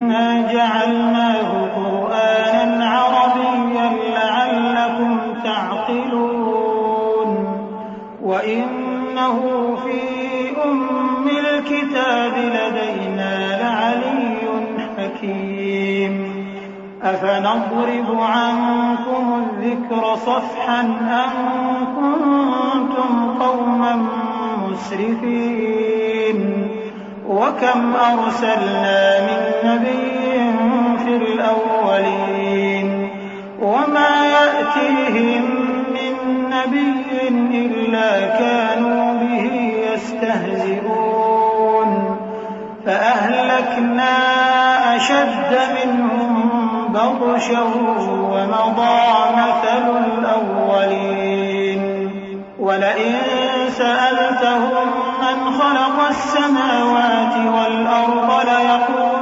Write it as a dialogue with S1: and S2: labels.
S1: إِنَّا جَعَلْنَاهُ قُرْآنًا عَرَبِيًّا لَّعَلَّكُمْ تَعْقِلُونَ وَإِنَّهُ فِي أُمِّ الْكِتَابِ لَدَيْنَا لَعَلِيٌّ حَكِيمٌ أَفَنَضْرِبُ عَنكُمُ الذِّكْرَ صَفْحًا أَن كُنتُمْ قَوْمًا مُّسْرِفِينَ وَكَمْ أَرْسَلْنَا مِن نَّبِيٍّ فِي الْأَوَّلِينَ وَمَا يَأْتِيهِم مِّن نَّبِيٍّ إِلَّا كَانُوا بِهِ يَسْتَهْزِئُونَ فَأَهْلَكْنَا أَشَدَّ مِنْهُم بَطْشًا وَمَضَىٰ مَثَلُ الْأَوَّلِينَ وَلَئِن سَأَلْتَهُم مَّنْ خَلَقَ السَّمَاوَاتِ وَالْأَرْضَ لَيَقُولُنَّ